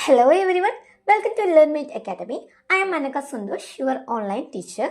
Hello everyone, welcome to LearnMate Academy. I am Manaka Sundosh, your online teacher.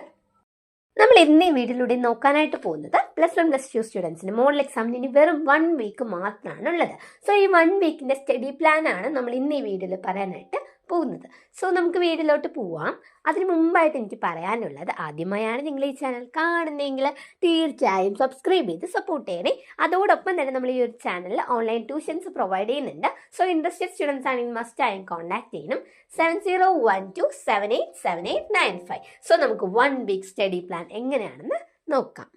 നമ്മൾ ഇന്ന് ഈ വീഡിയോയിലൂടെ നോക്കാനായിട്ട് പോകുന്നത് +1 +2 സ്റ്റുഡൻസിന് മോഡൽ എക്സാമിന് ഇനി വെറും 1 വീക്ക് മാത്രമാണ് ഉള്ളത്. സോ ഈ 1 വീക്കിന്റെ സ്റ്റഡി പ്ലാൻ ആണ് നമ്മൾ ഇന്ന് ഈ വീഡിയോയിൽ പറയാനായിട്ട് പോകുന്നത്. സോ നമുക്ക് വീഡിയോയിലോട്ട് പോവാം. അതിന് മുമ്പായിട്ട് എനിക്ക് പറയാനുള്ളത്, ആദ്യമായാണ് നിങ്ങൾ ഈ ചാനൽ കാണുന്നതെങ്കിൽ തീർച്ചയായും സബ്സ്ക്രൈബ് ചെയ്ത് സപ്പോർട്ട് ചെയ്യണേ. അതോടൊപ്പം തന്നെ നമ്മൾ ഈ ഒരു ചാനലിൽ ഓൺലൈൻ ട്യൂഷൻസ് പ്രൊവൈഡ് ചെയ്യുന്നുണ്ട്. സോ ഇൻട്രസ്റ്റഡ് സ്റ്റുഡൻസ് ആണെങ്കിൽ മസ്റ്റ് ആയും കോൺടാക്ട് ചെയ്യണം 7012787895. സോ നമുക്ക് 1 വീക്ക് സ്റ്റഡി പ്ലാൻ എങ്ങനെയാണെന്ന് നോക്കാം.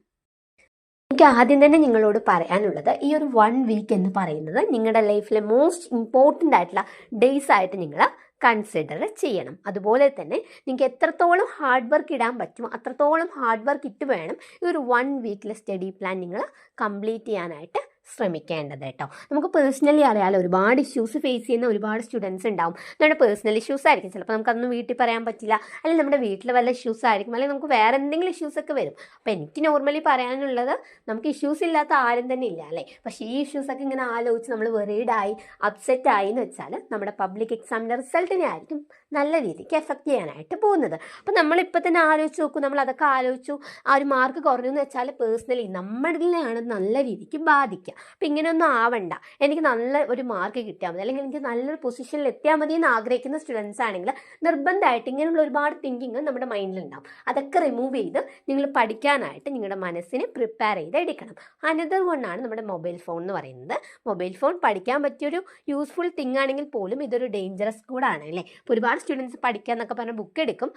എനിക്ക് ആദ്യം തന്നെ നിങ്ങളോട് പറയാനുള്ളത്, ഈ ഒരു 1 വീക്ക് എന്ന് പറയുന്നത് നിങ്ങളുടെ ലൈഫിലെ മോസ്റ്റ് ഇമ്പോർട്ടൻ്റ് ആയിട്ടുള്ള ഡേയ്സ് ആയിട്ട് നിങ്ങൾ കൺസിഡർ ചെയ്യണം. അതുപോലെ തന്നെ നിങ്ങൾക്ക് എത്രത്തോളം ഹാർഡ് വർക്ക് ഇടാൻ പറ്റുമോ അത്രത്തോളം ഹാർഡ് വർക്ക് ഇട്ട് വേണം ഈ ഒരു 1 വീക്കിലെ സ്റ്റഡി പ്ലാൻ നിങ്ങൾ കംപ്ലീറ്റ് ചെയ്യാനായിട്ട് ശ്രമിക്കേണ്ടത് കേട്ടോ. നമുക്ക് പേഴ്സണലി അറിയാലോ, ഒരുപാട് ഇഷ്യൂസ് ഫേസ് ചെയ്യുന്ന ഒരുപാട് സ്റ്റുഡൻസ് ഉണ്ടാവും. നമ്മുടെ പേഴ്സണൽ ഇഷ്യൂസ് ആയിരിക്കും, ചിലപ്പോൾ നമുക്കതൊന്നും വീട്ടിൽ പറയാൻ പറ്റില്ല, അല്ലെങ്കിൽ നമ്മുടെ വീട്ടിൽ വല്ല ഇഷ്യൂസ് ആയിരിക്കും, അല്ലെങ്കിൽ നമുക്ക് വേറെ എന്തെങ്കിലും ഇഷ്യൂസ് ഒക്കെ വരും. അപ്പോൾ എനിക്ക് നോർമലി പറയാനുള്ളത്, നമുക്ക് ഇഷ്യൂസ് ഇല്ലാത്ത ആരും തന്നെ ഇല്ല അല്ലേ. പക്ഷേ ഈ ഇഷ്യൂസൊക്കെ ഇങ്ങനെ ആലോചിച്ച് നമ്മൾ വെറീഡായി അപ്സെറ്റ് ആയി എന്ന് വെച്ചാൽ നമ്മുടെ പബ്ലിക് എക്സാമിൻ്റെ റിസൾട്ടിനെ ആയിരിക്കും നല്ല രീതിക്ക് എഫക്റ്റ് ചെയ്യാനായിട്ട് പോകുന്നത്. അപ്പോൾ നമ്മളിപ്പോൾ തന്നെ ആലോചിച്ച് നോക്കും, നമ്മൾ അതൊക്കെ ആലോചിച്ചു ആ ഒരു മാർക്ക് കുറഞ്ഞു എന്ന് വെച്ചാൽ പേഴ്സണലി നമ്മളിലാണ് നല്ല രീതിക്ക് ബാധിക്കുക. അപ്പം ഇങ്ങനെയൊന്നും ആവണ്ട, എനിക്ക് നല്ല ഒരു മാർക്ക് കിട്ടിയാൽ മതി, അല്ലെങ്കിൽ എനിക്ക് നല്ലൊരു പൊസിഷനിൽ എത്തിയാൽ മതി എന്ന് ആഗ്രഹിക്കുന്ന സ്റ്റുഡൻസ് ആണെങ്കിൽ നിർബന്ധമായിട്ട് ഇങ്ങനെയുള്ള ഒരുപാട് തിങ്കിങ് നമ്മുടെ മൈൻഡിലുണ്ടാവും. അതൊക്കെ റിമൂവ് ചെയ്ത് നിങ്ങൾ പഠിക്കാനായിട്ട് നിങ്ങളുടെ മനസ്സിനെ പ്രിപ്പയർ ചെയ്ത് എടുക്കണം. അനദർ വണ്ണാണ് നമ്മുടെ മൊബൈൽ ഫോൺ എന്ന് പറയുന്നത്. മൊബൈൽ ഫോൺ പഠിക്കാൻ പറ്റിയൊരു യൂസ്ഫുൾ തിങ് ആണെങ്കിൽ പോലും ഇതൊരു ഡേഞ്ചറസ് കൂടാണ് അല്ലേ. ഇപ്പോൾ ഒരുപാട് സ്റ്റുഡൻസ് പഠിക്കുക എന്നൊക്കെ പറഞ്ഞ് ബുക്ക് എടുക്കും.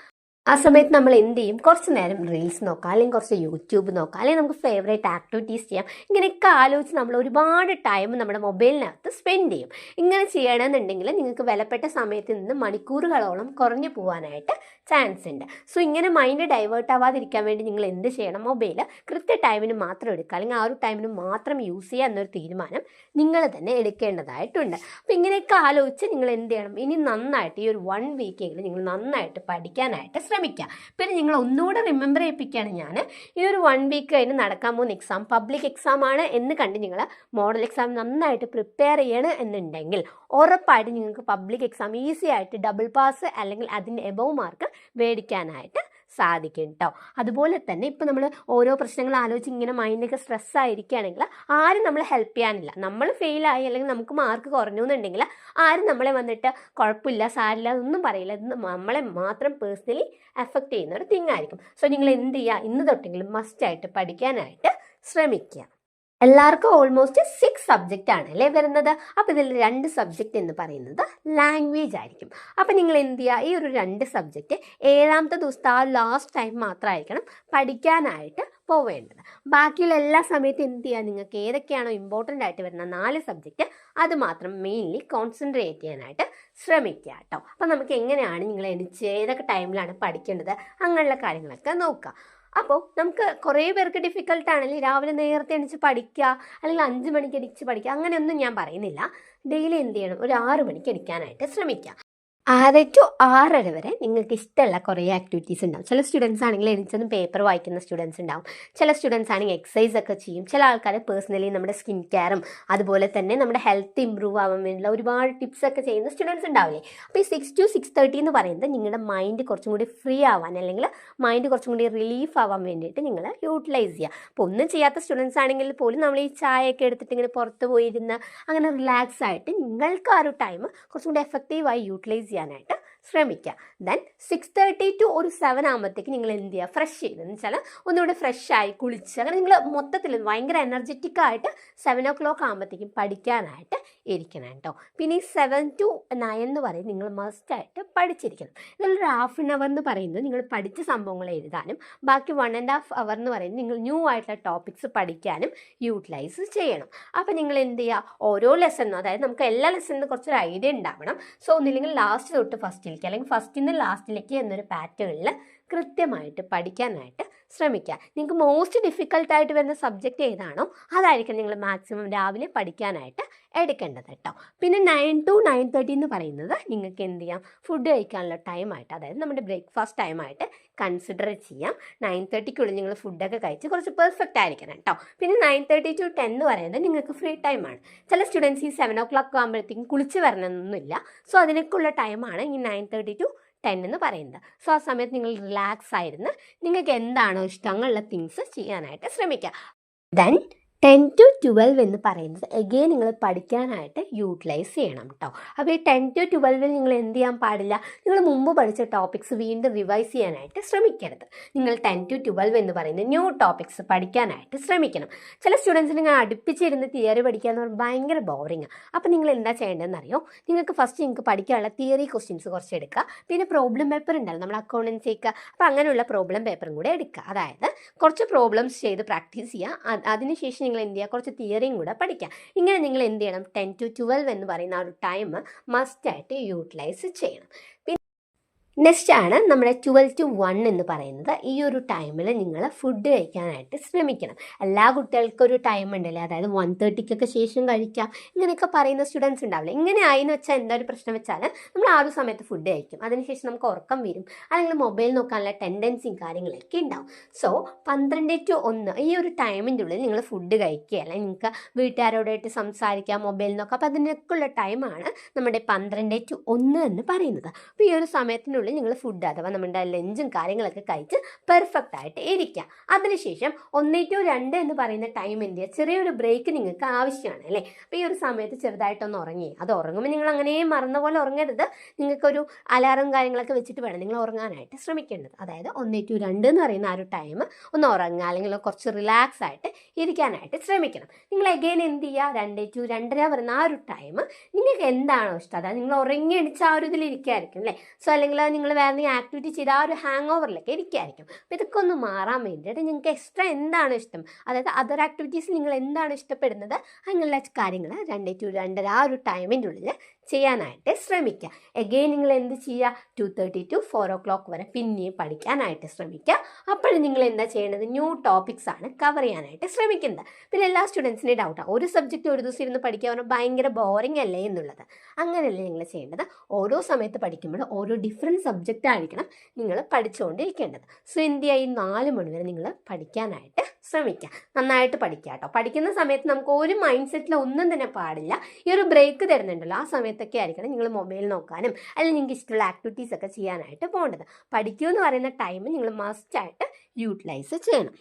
ആ സമയത്ത് നമ്മൾ എന്ത് ചെയ്യും, കുറച്ച് നേരം റീൽസ് നോക്കാം, അല്ലെങ്കിൽ കുറച്ച് യൂട്യൂബ് നോക്കാം, അല്ലെങ്കിൽ നമുക്ക് ഫേവറേറ്റ് ആക്ടിവിറ്റീസ് ചെയ്യാം. ഇങ്ങനെയൊക്കെ ആലോചിച്ച് നമ്മൾ ഒരുപാട് ടൈം നമ്മുടെ മൊബൈലിനകത്ത് സ്പെൻഡ് ചെയ്യും. ഇങ്ങനെ ചെയ്യണമെന്നുണ്ടെങ്കിൽ നിങ്ങൾക്ക് വിലപ്പെട്ട സമയത്ത് നിന്ന് മണിക്കൂറുകളോളം കുറഞ്ഞു പോകാനായിട്ട് ചാൻസ് ഉണ്ട്. സോ ഇങ്ങനെ മൈൻഡ് ഡൈവേർട്ട് ആവാതിരിക്കാൻ വേണ്ടി നിങ്ങൾ എന്ത് ചെയ്യണം, മൊബൈൽ കൃത്യ ടൈമിന് മാത്രം എടുക്കുക, അല്ലെങ്കിൽ ആ ഒരു ടൈമിന് മാത്രം യൂസ് ചെയ്യുക എന്നൊരു തീരുമാനം നിങ്ങൾ തന്നെ എടുക്കേണ്ടതായിട്ടുണ്ട്. അപ്പോൾ ഇങ്ങനെയൊക്കെ ആലോചിച്ച് നിങ്ങൾ എന്ത് ചെയ്യണം, ഇനി നന്നായിട്ട് ഈ ഒരു 1 വീക്കെങ്കിലും നിങ്ങൾ നന്നായിട്ട് പഠിക്കാനായിട്ട് ശ്രമിക്കുക. പിന്നെ നിങ്ങൾ ഒന്നുകൂടെ റിമെമ്പർ ചെയ്യിപ്പിക്കുകയാണ് ഞാൻ, ഈ ഒരു 1 വീക്ക് കഴിഞ്ഞ് നടക്കാൻ പോകുന്ന എക്സാം പബ്ലിക് എക്സാം ആണ് എന്ന് കണ്ട് നിങ്ങൾ മോഡൽ എക്സാം നന്നായിട്ട് പ്രിപ്പയർ ചെയ്യണം എന്നുണ്ടെങ്കിൽ ഉറപ്പായിട്ട് നിങ്ങൾക്ക് പബ്ലിക് എക്സാം ഈസി ആയിട്ട് ഡബിൾ പാസ് അല്ലെങ്കിൽ അതിൻ്റെ എബവ് മാർക്ക് മേടിക്കാനായിട്ട് സാധിക്കും കേട്ടോ. അതുപോലെ തന്നെ ഇപ്പം നമ്മൾ ഓരോ പ്രശ്നങ്ങൾ ആലോചിച്ച് ഇങ്ങനെ മൈൻഡൊക്കെ സ്ട്രെസ് ആയിരിക്കുകയാണെങ്കിൽ ആരും നമ്മളെ ഹെൽപ്പ് ചെയ്യാനില്ല. നമ്മൾ ഫെയിലായി അല്ലെങ്കിൽ നമുക്ക് മാർക്ക് കുറഞ്ഞു എന്നുണ്ടെങ്കിൽ ആരും നമ്മളെ വന്നിട്ട് കുഴപ്പമില്ല സാരില്ല ഒന്നും പറയില്ല. ഇത് നമ്മളെ മാത്രം പേഴ്സണലി എഫക്റ്റ് ചെയ്യുന്ന ഒരു തിങ് ആയിരിക്കും. സോ നിങ്ങൾ എന്ത് ചെയ്യുക, ഇന്ന് തൊട്ടെങ്കിലും മസ്റ്റായിട്ട് പഠിക്കാനായിട്ട് ശ്രമിക്കുക. എല്ലാവർക്കും ഓൾമോസ്റ്റ് 6 സബ്ജക്റ്റ് ആണ് അല്ലേ വരുന്നത്. അപ്പോൾ ഇതിൽ 2 സബ്ജക്റ്റ് എന്ന് പറയുന്നത് ലാംഗ്വേജ് ആയിരിക്കും. അപ്പോൾ നിങ്ങൾ എന്ത് ചെയ്യുക, ഈ ഒരു 2 സബ്ജക്റ്റ് 7ാമത്തെ ദിവസത്തെ ആ ലാസ്റ്റ് ടൈം മാത്രമായിരിക്കണം പഠിക്കാനായിട്ട് പോവേണ്ടത്. ബാക്കിയുള്ള എല്ലാ സമയത്തും എന്ത് ചെയ്യുക, നിങ്ങൾക്ക് ഏതൊക്കെയാണോ ഇമ്പോർട്ടൻ്റ് ആയിട്ട് വരുന്ന 4 സബ്ജക്റ്റ് അത് മാത്രം മെയിൻലി കോൺസെൻട്രേറ്റ് ചെയ്യാനായിട്ട് ശ്രമിക്കുക കേട്ടോ. അപ്പോൾ നമുക്ക് എങ്ങനെയാണ് നിങ്ങൾ എണിച്ച് ഏതൊക്കെ ടൈമിലാണ് പഠിക്കേണ്ടത് അങ്ങനെയുള്ള കാര്യങ്ങളൊക്കെ നോക്കുക. അപ്പോൾ നമുക്ക് കുറേ പേർക്ക് ഡിഫിക്കൽട്ടാണെങ്കിൽ രാവിലെ നേരത്തെ എണീച്ച് പഠിക്കുക, അല്ലെങ്കിൽ 5 മണിക്ക് എണീച്ച് പഠിക്കുക, അങ്ങനെയൊന്നും ഞാൻ പറയുന്നില്ല. ഡെയിലി എന്ത് ചെയ്യണം, ഒരു 6 മണിക്ക് എണീക്കാനായിട്ട് ശ്രമിക്കുക. 6 to 6:30 വരെ നിങ്ങൾക്ക് ഇഷ്ടമുള്ള കുറേ ആക്ടിവിറ്റീസ് ഉണ്ടാവും. ചില സ്റ്റുഡൻസ് ആണെങ്കിൽ എണീച്ചൊന്നും പേപ്പർ വായിക്കുന്ന സ്റ്റുഡൻസ് ഉണ്ടാവും, ചില സ്റ്റുഡൻസ് ആണെങ്കിൽ എക്സസൈസ് ഒക്കെ ചെയ്യും, ചില ആൾക്കാർ പേഴ്സണലി നമ്മുടെ സ്കിൻ കെയറും അതുപോലെ തന്നെ നമ്മുടെ ഹെൽത്ത് ഇമ്പ്രൂവ് ആവാൻ വേണ്ടിയുള്ള ഒരുപാട് ടിപ്സ് ഒക്കെ ചെയ്യുന്ന സ്റ്റുഡൻസ് ഉണ്ടാവില്ലേ. അപ്പോൾ ഈ 6 to 6:30 എന്ന് പറയുന്നത് നിങ്ങളുടെ മൈൻഡ് കുറച്ചും കൂടി ഫ്രീ ആവാൻ, അല്ലെങ്കിൽ മൈൻഡ് കുറച്ചും കൂടി റിലീഫ് ആവാൻ വേണ്ടിയിട്ട് നിങ്ങൾ യൂട്ടിലൈസ് ചെയ്യുക. അപ്പോൾ ഒന്നും ചെയ്യാത്ത സ്റ്റുഡൻസ് ആണെങ്കിൽ പോലും നമ്മൾ ഈ ചായയൊക്കെ എടുത്തിട്ട് ഇങ്ങനെ പുറത്ത് പോയിരുന്ന് അങ്ങനെ റിലാക്സ് ആയിട്ട് നിങ്ങൾക്ക് ആ ഒരു ടൈം കുറച്ചും കൂടി എഫക്റ്റീവായി യൂട്ടിലൈസ് ചെയ്യാനായിട്ട് ശ്രമിക്കുക. ദെൻ 6:30 to ഒരു 7 ആകുമ്പോഴത്തേക്ക് നിങ്ങൾ എന്ത് ചെയ്യുക, ഫ്രഷ് ചെയ്തെന്ന് വെച്ചാൽ ഒന്നുകൂടെ ഫ്രഷായി കുളിച്ച് അങ്ങനെ നിങ്ങൾ മൊത്തത്തിൽ ഭയങ്കര എനർജറ്റിക് ആയിട്ട് 7 o'clock ആകുമ്പോഴത്തേക്കും പഠിക്കാനായിട്ട് ഇരിക്കണം കേട്ടോ. പിന്നെ ഈ 7 to 9 എന്ന് പറയുന്നത് നിങ്ങൾ മസ്റ്റായിട്ട് പഠിച്ചിരിക്കണം. ഇതിലൊരു 1/2 hour എന്ന് പറയുന്നത് നിങ്ങൾ പഠിച്ച സംഭവങ്ങൾ എഴുതാനും, ബാക്കി 1.5 hour എന്ന് പറയുന്നത് നിങ്ങൾ ന്യൂ ആയിട്ടുള്ള ടോപ്പിക്സ് പഠിക്കാനും യൂട്ടിലൈസ് ചെയ്യണം. അപ്പോൾ നിങ്ങൾ എന്ത് ചെയ്യുക, ഓരോ ലെസണിനും, അതായത് നമുക്ക് എല്ലാ ലെസണിനും കുറച്ചൊരു ഐഡിയ ഉണ്ടാവണം. സോ ഒന്നില്ലെങ്കിൽ ലാസ്റ്റ് തൊട്ട് ഫസ്റ്റിലേക്ക് അല്ലെങ്കിൽ ഫസ്റ്റിൽ നിന്ന് ലാസ്റ്റിലേക്ക് എന്നൊരു പാറ്റേണിൽ കൃത്യമായിട്ട് പഠിക്കാനായിട്ട് ശ്രമിക്കുക. നിങ്ങൾക്ക് മോസ്റ്റ് ഡിഫിക്കൽട്ടായിട്ട് വരുന്ന സബ്ജക്റ്റ് ഏതാണോ അതായിരിക്കും നിങ്ങൾ മാക്സിമം രാവിലെ പഠിക്കാനായിട്ട് എടുക്കേണ്ടത് കേട്ടോ. പിന്നെ 9 to 9:30 എന്ന് പറയുന്നത് നിങ്ങൾക്ക് എന്ത് ചെയ്യാം, ഫുഡ് കഴിക്കാനുള്ള ടൈമായിട്ട്, അതായത് നമ്മുടെ ബ്രേക്ക്ഫാസ്റ്റ് ടൈമായിട്ട് കൺസിഡർ ചെയ്യാം. 9:30ക്കുള്ളിൽ നിങ്ങൾ ഫുഡൊക്കെ കഴിച്ച് കുറച്ച് പെർഫെക്റ്റ് ആയിരിക്കണം കേട്ടോ. പിന്നെ 9:30 to 10 എന്ന് പറയുന്നത് നിങ്ങൾക്ക് ഫ്രീ ടൈമാണ്. ചില സ്റ്റുഡൻസ് ഈ 7 o'clock ആകുമ്പോഴത്തേക്കും കുളിച്ച് വരണമെന്നൊന്നുമില്ല. സോ അതിനൊക്കെയുള്ള ടൈമാണ് ഈ 9:30 to 10 എന്ന് പറയുന്നത്. സോ ആ സമയത്ത് നിങ്ങൾ റിലാക്സ് ആയിരുന്ന് നിങ്ങൾക്ക് എന്താണോ ഇഷ്ടങ്ങളുള്ള തിങ്സ് ചെയ്യാനായിട്ട് ശ്രമിക്കുക. ദെൻ 10 to 12 എന്ന് പറയുന്നത് എഗെയിൻ നിങ്ങൾ പഠിക്കാനായിട്ട് യൂട്ടിലൈസ് ചെയ്യണം കേട്ടോ. അപ്പോൾ ഈ 10 to 12 നിങ്ങൾ എന്ത് ചെയ്യാൻ പാടില്ല, നിങ്ങൾ മുമ്പ് പഠിച്ച ടോപ്പിക്സ് വീണ്ടും റിവൈസ് ചെയ്യാനായിട്ട് ശ്രമിക്കരുത്. നിങ്ങൾ 10 to 12 എന്ന് പറയുന്ന ന്യൂ ടോപ്പിക്സ് പഠിക്കാനായിട്ട് ശ്രമിക്കണം. ചില സ്റ്റുഡൻസിന് നിങ്ങൾ അടുപ്പിച്ചിരുന്ന് തിയറി പഠിക്കുക എന്ന് പറഞ്ഞാൽ ഭയങ്കര ബോറിങ്ങാണ്. അപ്പോൾ നിങ്ങൾ എന്താ ചെയ്യേണ്ടതെന്ന് അറിയോ, നിങ്ങൾക്ക് ഫസ്റ്റ് നിങ്ങൾക്ക് പഠിക്കാനുള്ള തിയറി ക്വസ്റ്റ്യൻസ് കുറച്ച് എടുക്കുക. പിന്നെ പ്രോബ്ലം പേപ്പർ ഉണ്ടല്ലോ നമ്മൾ അക്കൗണ്ടൻസിക്ക്, അപ്പോൾ അങ്ങനെയുള്ള പ്രോബ്ലം പേപ്പറും കൂടെ എടുക്കുക. അതായത് കുറച്ച് പ്രോബ്ലംസ് ചെയ്ത് പ്രാക്ടീസ് ചെയ്യുക. അതിനുശേഷം നിങ്ങൾ എന്ത് ചെയ്യുക, കുറച്ച് തിയറിയും കൂടെ പഠിക്കുക. ഇങ്ങനെ നിങ്ങൾ എന്ത് ചെയ്യണം, 10 to 12 എന്ന് പറയുന്ന ആ ഒരു ടൈം മസ്റ്റായിട്ട് യൂട്ടിലൈസ് ചെയ്യണം. നെക്സ്റ്റ് ആണ് നമ്മുടെ 12 to 1 എന്ന് പറയുന്നത്. ഈ ഒരു ടൈമിൽ നിങ്ങൾ ഫുഡ് കഴിക്കാനായിട്ട് ശ്രമിക്കണം. എല്ലാ കുട്ടികൾക്കും ഒരു ടൈം ഉണ്ടല്ലേ, അതായത് 1:30ക്കൊക്കെ ശേഷം കഴിക്കാം ഇങ്ങനെയൊക്കെ പറയുന്ന സ്റ്റുഡൻസ് ഉണ്ടാവില്ല. ഇങ്ങനെ ആയിന്ന് വെച്ചാൽ എന്താ ഒരു പ്രശ്നം വെച്ചാൽ നമ്മൾ ആ ഒരു സമയത്ത് ഫുഡ് കഴിക്കും, അതിനുശേഷം നമുക്ക് ഉറക്കം വരും, അല്ലെങ്കിൽ മൊബൈൽ നോക്കാനുള്ള ടെൻഡൻസിയും കാര്യങ്ങളൊക്കെ ഉണ്ടാവും. സോ 12 to 1 ഈ ഒരു ടൈമിൻ്റെ ഉള്ളിൽ നിങ്ങൾ ഫുഡ് കഴിക്കുക, അല്ലെങ്കിൽ നിങ്ങൾക്ക് വീട്ടുകാരോടായിട്ട് സംസാരിക്കാം, മൊബൈൽ നോക്കാം. അപ്പോൾ അതിനൊക്കെയുള്ള ടൈമാണ് നമ്മുടെ 12 to 1 എന്ന് പറയുന്നത്. അപ്പോൾ ഈ ഒരു സമയത്തിനുള്ളിൽ നിങ്ങൾ ഫുഡ് അഥവാ നമ്മുടെ ലഞ്ചും കാര്യങ്ങളൊക്കെ കഴിച്ച് പെർഫെക്റ്റ് ആയിട്ട് ഇരിക്കുക. അതിനുശേഷം 1 to 2 എന്ന് പറയുന്ന ടൈം എന്ത് ചെയ്യുക, ചെറിയൊരു ബ്രേക്ക് നിങ്ങൾക്ക് ആവശ്യമാണ് അല്ലേ. അപ്പോൾ ഈ ഒരു സമയത്ത് ചെറുതായിട്ടൊന്ന് ഉറങ്ങി, അത് ഉറങ്ങുമ്പോൾ നിങ്ങൾ അങ്ങനെ മറന്ന പോലെ ഉറങ്ങരുത്. നിങ്ങൾക്കൊരു അലാറും കാര്യങ്ങളൊക്കെ വെച്ചിട്ട് വേണം നിങ്ങൾ ഉറങ്ങാനായിട്ട് ശ്രമിക്കേണ്ടത്. അതായത് 1 to 2 എന്ന് പറയുന്ന ആ ഒരു ടൈം ഒന്ന് ഉറങ്ങുക, അല്ലെങ്കിൽ കുറച്ച് റിലാക്സ് ആയിട്ട് ഇരിക്കാനായിട്ട് ശ്രമിക്കണം. നിങ്ങൾ അഗെയിൻ എന്ത് ചെയ്യുക, 2 to 2:30 പറയുന്ന ആ ഒരു ടൈം നിങ്ങൾക്ക് എന്താണോ ഇഷ്ടം, അതായത് നിങ്ങൾ ഉറങ്ങി അടിച്ച ആ ഒരു ഇതിലിരിക്കായിരിക്കും അല്ലേ. സോ അല്ലെങ്കിൽ നിങ്ങൾ വേറെ ആക്ടിവിറ്റി ചെയ്ത് ആ ഒരു ഹാങ് ഓവറിലൊക്കെ ഇരിക്കുമായിരിക്കും. അപ്പോൾ ഇതൊക്കെ ഒന്ന് മാറാൻ വേണ്ടിയിട്ട് നിങ്ങൾക്ക് എക്സ്ട്രാ എന്താണ് ഇഷ്ടം, അതായത് അതർ ആക്ടിവിറ്റീസ് നിങ്ങൾ എന്താണ് ഇഷ്ടപ്പെടുന്നത്, അങ്ങനെയുള്ള കാര്യങ്ങൾ 2 to 2:30 ആ ഒരു ടൈമിൻ്റെ ഉള്ളിൽ ചെയ്യാനായിട്ട് ശ്രമിക്കുക. എഗെയിൻ നിങ്ങൾ എന്ത് ചെയ്യുക, 2:30 to 4 o'clock വരെ പിന്നെയും പഠിക്കാനായിട്ട് ശ്രമിക്കുക. അപ്പോഴും നിങ്ങൾ എന്താ ചെയ്യേണ്ടത്, ന്യൂ ടോപ്പിക്സ് ആണ് കവർ ചെയ്യാനായിട്ട് ശ്രമിക്കുന്നത്. പിന്നെ എല്ലാ സ്റ്റുഡൻസിൻ്റെ ഡൗട്ടാണ്, ഒരു സബ്ജക്റ്റ് ഒരു ദിവസം ഇരുന്ന് പഠിക്കുക പറഞ്ഞാൽ ഭയങ്കര ബോറിംഗ് അല്ലേ എന്നുള്ളത്. അങ്ങനെയല്ലേ നിങ്ങൾ ചെയ്യേണ്ടത്. ഓരോ സമയത്ത് പഠിക്കുമ്പോൾ ഓരോ ഡിഫറെൻറ്റ് സബ്ജക്റ്റ് ആയിരിക്കണം നിങ്ങൾ പഠിച്ചുകൊണ്ടിരിക്കേണ്ടത്. സോ എന്ത് ചെയ്യുക, ഈ 4 മണി വരെ നിങ്ങൾ പഠിക്കാനായിട്ട് ശ്രമിക്കുക. നന്നായിട്ട് പഠിക്കുക കേട്ടോ. പഠിക്കുന്ന സമയത്ത് നമുക്ക് ഒരു മൈൻഡ് സെറ്റിൽ ഒന്നും തന്നെ പാടില്ല. ഈ ഒരു ബ്രേക്ക് തരുന്നുണ്ടല്ലോ, ആ സമയത്തൊക്കെ ആയിരിക്കണം നിങ്ങൾ മൊബൈൽ നോക്കാനും അല്ലെങ്കിൽ നിങ്ങൾക്ക് ഇഷ്ടമുള്ള ആക്ടിവിറ്റീസ് ഒക്കെ ചെയ്യാനായിട്ട് പോകേണ്ടത്. പഠിക്കുക എന്ന് പറയുന്ന ടൈം നിങ്ങൾ മസ്റ്റായിട്ട് യൂട്ടിലൈസ് ചെയ്യണം.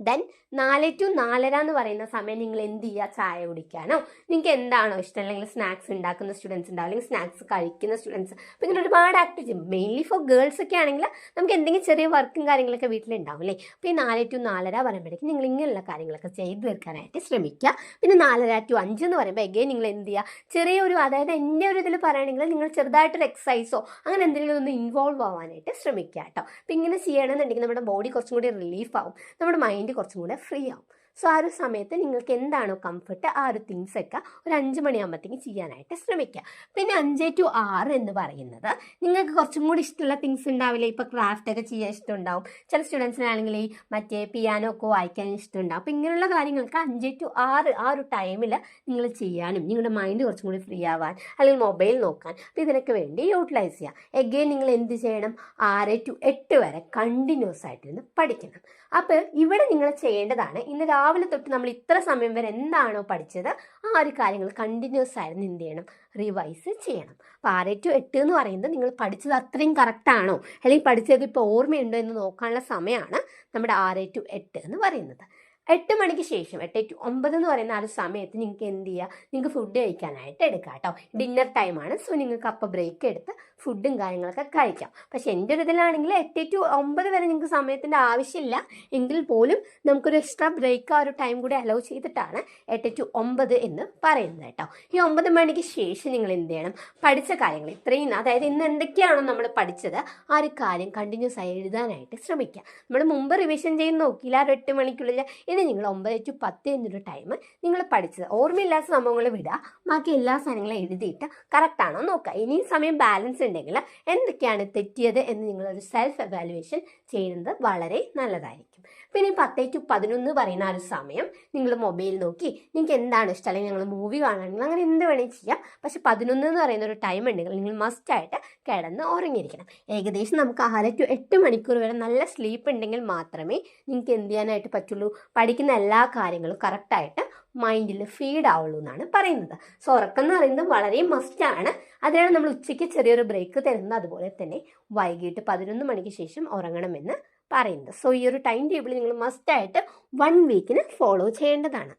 ദെൻ 4 to 4:30 എന്ന് പറയുന്ന സമയം നിങ്ങൾ എന്ത് ചെയ്യുക, ചായ കുടിക്കാനോ നിങ്ങൾക്ക് എന്താണോ ഇഷ്ടം, അല്ലെങ്കിൽ സ്നാക്സ് ഉണ്ടാക്കുന്ന സ്റ്റുഡൻസ് ഉണ്ടാവും, അല്ലെങ്കിൽ സ്നാക്സ് കഴിക്കുന്ന സ്റ്റുഡൻസ്, അപ്പോൾ ഇങ്ങനെ ഒരുപാട് ആക്ടിവിറ്റി മെയിൻലി ഫോർ ഗേൾസ് ഒക്കെ ആണെങ്കിൽ നമുക്ക് എന്തെങ്കിലും ചെറിയ വർക്കും കാര്യങ്ങളൊക്കെ വീട്ടിലുണ്ടാവും അല്ലേ. അപ്പോൾ ഈ 4 to 4:30 പറയുമ്പോഴേക്കും നിങ്ങൾ ഇങ്ങനെയുള്ള കാര്യങ്ങളൊക്കെ ചെയ്ത് തീർക്കാനായിട്ട് ശ്രമിക്കുക. പിന്നെ 4:30 to 5 എന്ന് പറയുമ്പോൾ എഗെയിൻ നിങ്ങൾ എന്ത് ചെയ്യുക, ചെറിയൊരു, അതായത് എൻ്റെ ഒരു ഇതിൽ പറയുകയാണെങ്കിൽ നിങ്ങൾ ചെറുതായിട്ടൊരു എക്സസൈസോ അങ്ങനെ എന്തെങ്കിലും ഒന്ന് ഇൻവോൾവ് ആവാനായിട്ട് ശ്രമിക്കുക കേട്ടോ. അപ്പോൾ ഇങ്ങനെ ചെയ്യണമെന്നുണ്ടെങ്കിൽ നമ്മുടെ ബോഡി കുറച്ചും കൂടി റിലീഫ് ആവും, നമ്മുടെ മൈൻഡ് കുറച്ചും കൂടെ ഫ്രീ ആവും. സോ ആ ഒരു സമയത്ത് നിങ്ങൾക്ക് എന്താണോ കംഫർട്ട് ആ ഒരു തിങ്സൊക്കെ ഒരു 5 മണിയാകുമ്പോഴത്തേക്കും ചെയ്യാനായിട്ട് ശ്രമിക്കുക. പിന്നെ 5 to 6 എന്ന് പറയുന്നത് നിങ്ങൾക്ക് കുറച്ചും കൂടി ഇഷ്ടമുള്ള തിങ്സ് ഉണ്ടാവില്ലേ. ഇപ്പോൾ ക്രാഫ്റ്റൊക്കെ ചെയ്യാൻ ഇഷ്ടമുണ്ടാവും, ചില സ്റ്റുഡൻസിനാണെങ്കിൽ ഈ മറ്റേ പിയാനോ ഒക്കെ വായിക്കാൻ ഇഷ്ടമുണ്ടാവും. അപ്പോൾ ഇങ്ങനെയുള്ള കാര്യങ്ങൾക്ക് 5 to 6 ആ ഒരു ടൈമിൽ നിങ്ങൾ ചെയ്യാനും നിങ്ങളുടെ മൈൻഡ് കുറച്ചും കൂടി ഫ്രീ ആവാൻ, അല്ലെങ്കിൽ മൊബൈൽ നോക്കാൻ, അപ്പോൾ ഇതിനൊക്കെ വേണ്ടി യൂട്ടിലൈസ് ചെയ്യുക. എഗെയിൻ നിങ്ങൾ എന്ത് ചെയ്യണം, 6 to 8 വരെ കണ്ടിന്യൂസ് ആയിട്ടിരുന്ന് പഠിക്കണം. അപ്പോൾ ഇവിടെ നിങ്ങൾ ചെയ്യേണ്ടതാണ്, ഇന്ന് രാവിലെ തൊട്ട് നമ്മൾ ഇത്ര സമയം വരെ എന്താണോ പഠിച്ചത് ആ ഒരു കാര്യങ്ങൾ കണ്ടിന്യൂസ് ആയിരുന്നു എന്ത് ചെയ്യണം, റിവൈസ് ചെയ്യണം. അപ്പോൾ 6 to 8 എന്ന് പറയുന്നത് നിങ്ങൾ പഠിച്ചത് അത്രയും കറക്റ്റാണോ, അല്ലെങ്കിൽ പഠിച്ചത് ഇപ്പോൾ ഓർമ്മയുണ്ടോ എന്ന് നോക്കാനുള്ള സമയമാണ് നമ്മുടെ 6 to 8 എന്ന് പറയുന്നത്. 8 മണിക്ക് ശേഷം 8 to 9 എന്ന് പറയുന്ന ആ ഒരു സമയത്ത് നിങ്ങൾക്ക് എന്ത് ചെയ്യുക, നിങ്ങൾക്ക് ഫുഡ് കഴിക്കാനായിട്ട് എടുക്കാം കേട്ടോ. ഡിന്നർ ടൈമാണ്. സോ നിങ്ങൾക്ക് അപ്പോൾ ബ്രേക്ക് എടുത്ത് ഫുഡും കാര്യങ്ങളൊക്കെ കഴിക്കാം. പക്ഷേ എൻ്റെ ഒരു ഇതിലാണെങ്കിൽ 8 to 9 വരെ നിങ്ങൾക്ക് സമയത്തിൻ്റെ ആവശ്യമില്ല, എങ്കിൽ പോലും നമുക്കൊരു എക്സ്ട്രാ ബ്രേക്ക് ആ ഒരു ടൈം കൂടി അലോ ചെയ്തിട്ടാണ് 8 to 9 എന്ന് പറയുന്നത് കേട്ടോ. ഈ 9 മണിക്ക് ശേഷം നിങ്ങൾ എന്ത് ചെയ്യണം, പഠിച്ച കാര്യങ്ങൾ ഇത്രയും, അതായത് ഇന്ന് എന്തൊക്കെയാണോ നമ്മൾ പഠിച്ചത് ആ ഒരു കാര്യം കണ്ടിന്യൂസ് ആയി എഴുതാനായിട്ട് ശ്രമിക്കുക. നമ്മൾ മുമ്പ് റിവിഷൻ ചെയ്ത് നോക്കിയില്ല, ആ ഒരു 8 മണിക്കുള്ളിൽ ഇനി നിങ്ങൾ 9 to 10 എന്നൊരു ടൈം നിങ്ങൾ പഠിച്ചത് ഓർമ്മയില്ലാത്ത സംഭവങ്ങൾ വിടുക, ബാക്കി എല്ലാ സാധനങ്ങളും എഴുതിയിട്ട് കറക്റ്റാണോ നോക്കുക. ഇനിയും സമയം ബാലൻസ് ഉണ്ടെങ്കിൽ എന്തൊക്കെയാണ് തെറ്റിയത് എന്ന് നിങ്ങളൊരു സെൽഫ് എവാലുവേഷൻ ചെയ്യുന്നത് വളരെ നല്ലതായിരിക്കും. പിന്നെ 10 to 11 പറയുന്ന ആ ഒരു സമയം നിങ്ങൾ മൊബൈൽ നോക്കി നിങ്ങൾക്ക് എന്താണ് ഇഷ്ടം, അല്ലെങ്കിൽ നിങ്ങൾ മൂവി കാണുകയാണെങ്കിൽ അങ്ങനെ എന്ത് വേണമെങ്കിൽ ചെയ്യാം. പക്ഷെ 11 എന്ന് പറയുന്ന ഒരു ടൈം ഉണ്ടെങ്കിൽ നിങ്ങൾ മസ്റ്റായിട്ട് കിടന്ന് ഉറങ്ങിയിരിക്കണം. ഏകദേശം നമുക്ക് 6 to 8 മണിക്കൂർ വരെ നല്ല സ്ലീപ്പ് ഉണ്ടെങ്കിൽ മാത്രമേ നിങ്ങൾക്ക് എന്ത് ചെയ്യാനായിട്ട് പറ്റുള്ളൂ, പഠിക്കുന്ന എല്ലാ കാര്യങ്ങളും കറക്റ്റായിട്ട് മൈൻഡിൽ ഫീഡ് ആവുള്ളൂ എന്നാണ് പറയുന്നത്. സോ ഉറക്കം എന്ന് പറയുന്നത് വളരെ മസ്റ്റാണ്. അതിനാണ് നമ്മൾ ഉച്ചയ്ക്ക് ചെറിയൊരു ബ്രേക്ക് തരുന്നത്. അതുപോലെ തന്നെ വൈകിട്ട് 11 മണിക്ക് ശേഷം ഉറങ്ങണമെന്ന് പറയുന്നത്. സോ ഈ ഒരു ടൈം ടേബിൾ നിങ്ങൾ മസ്റ്റായിട്ട് 1 വീക്കിന് ഫോളോ ചെയ്യേണ്ടതാണ്.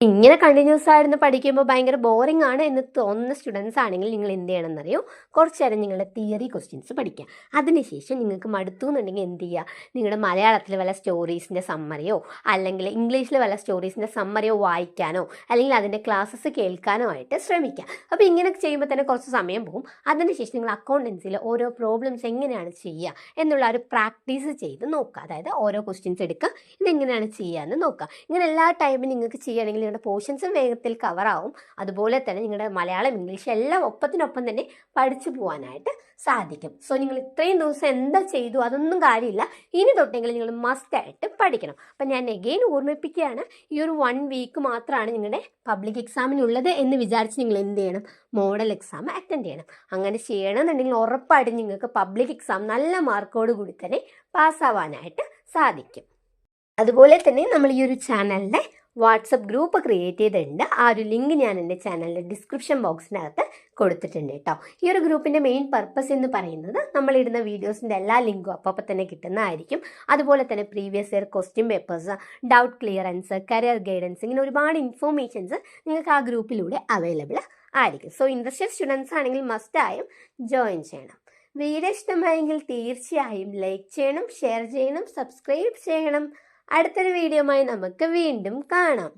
ഇങ്ങനെ കണ്ടിന്യൂസ് ആയിരുന്നു പഠിക്കുമ്പോൾ ഭയങ്കര ബോറിംഗ് ആണ് എന്ന് തോന്നുന്ന സ്റ്റുഡൻസ് ആണെങ്കിൽ നിങ്ങൾ എന്ത് ചെയ്യണം എന്നറിയോ, കുറച്ച് നേരം നിങ്ങളുടെ തിയറി ക്വസ്റ്റ്യൻസ് പഠിക്കുക. അതിനുശേഷം നിങ്ങൾക്ക് മടുത്തു എന്നുണ്ടെങ്കിൽ എന്ത് ചെയ്യുക, നിങ്ങളുടെ മലയാളത്തിൽ വല്ല സ്റ്റോറീസിൻ്റെ സമ്മറിയോ അല്ലെങ്കിൽ ഇംഗ്ലീഷിൽ വല്ല സ്റ്റോറീസിൻ്റെ സമ്മറിയോ വായിക്കാനോ അല്ലെങ്കിൽ അതിൻ്റെ ക്ലാസ്സസ് കേൾക്കാനോ ആയിട്ട് ശ്രമിക്കുക. അപ്പോൾ ഇങ്ങനെ ചെയ്യുമ്പോൾ തന്നെ കുറച്ച് സമയം പോകും. അതിനുശേഷം നിങ്ങൾ അക്കൗണ്ടൻസിയിൽ ഓരോ പ്രോബ്ലംസ് എങ്ങനെയാണ് ചെയ്യുക എന്നുള്ള ഒരു പ്രാക്ടീസ് ചെയ്ത് നോക്കുക. അതായത് ഓരോ ക്വസ്റ്റ്യൻസ് എടുക്കുക, ഇതെങ്ങനെയാണ് ചെയ്യുക എന്ന് നോക്കുക. ഇങ്ങനെ എല്ലാ ടൈമിലും നിങ്ങൾക്ക് ചെയ്യുകയാണെങ്കിൽ നിങ്ങളുടെ പോർഷൻസും വേഗത്തിൽ കവറാവും. അതുപോലെ തന്നെ നിങ്ങളുടെ മലയാളം, ഇംഗ്ലീഷ് എല്ലാം ഒപ്പത്തിനൊപ്പം തന്നെ പഠിച്ചു പോകാനായിട്ട് സാധിക്കും. സോ നിങ്ങൾ ഇത്രയും ദിവസം എന്താ ചെയ്തു അതൊന്നും കാര്യമില്ല, ഇനി തൊട്ടെങ്കിലും നിങ്ങൾ മസ്റ്റായിട്ട് പഠിക്കണം. അപ്പം ഞാൻ എഗെയിൻ ഓർമ്മിപ്പിക്കുകയാണ്, ഈ ഒരു 1 വീക്ക് മാത്രമാണ് നിങ്ങളുടെ പബ്ലിക് എക്സാമിനുള്ളത് എന്ന് വിചാരിച്ച് നിങ്ങൾ എന്ത് ചെയ്യണം, മോഡൽ എക്സാം അറ്റൻഡ് ചെയ്യണം. അങ്ങനെ ചെയ്യണമെന്നുണ്ടെങ്കിൽ ഉറപ്പായിട്ടും നിങ്ങൾക്ക് പബ്ലിക് എക്സാം നല്ല മാർക്കോട് കൂടി തന്നെ പാസ്സാവാനായിട്ട് സാധിക്കും. അതുപോലെ തന്നെ നമ്മൾ ഈ ഒരു ചാനലിൻ്റെ വാട്സപ്പ് ഗ്രൂപ്പ് ക്രിയേറ്റ് ചെയ്തിട്ടുണ്ട്. ആ ഒരു ലിങ്ക് ഞാൻ എൻ്റെ ചാനലിൻ്റെ ഡിസ്ക്രിപ്ഷൻ ബോക്സിനകത്ത് കൊടുത്തിട്ടുണ്ട് കേട്ടോ. ഈ ഒരു ഗ്രൂപ്പിൻ്റെ മെയിൻ പർപ്പസ് എന്ന് പറയുന്നത് നമ്മളിടുന്ന വീഡിയോസിൻ്റെ എല്ലാ ലിങ്കും അപ്പോൾ തന്നെ കിട്ടുന്നതായിരിക്കും. അതുപോലെ തന്നെ previous year question papers, doubt clearance, career guidance, ഇങ്ങനെ ഒരുപാട് ഇൻഫോർമേഷൻസ് നിങ്ങൾക്ക് ആ ഗ്രൂപ്പിലൂടെ അവൈലബിൾ ആയിരിക്കും. സോ ഇൻട്രസ്റ്റഡ് സ്റ്റുഡൻസ് ആണെങ്കിൽ മസ്റ്റായും ജോയിൻ ചെയ്യണം. വീഡിയോ ഇഷ്ടമായെങ്കിൽ തീർച്ചയായും ലൈക്ക് ചെയ്യണം, ഷെയർ ചെയ്യണം, സബ്സ്ക്രൈബ് ചെയ്യണം. അടുത്തൊരു വീഡിയോയുമായി നമുക്ക് വീണ്ടും കാണാം.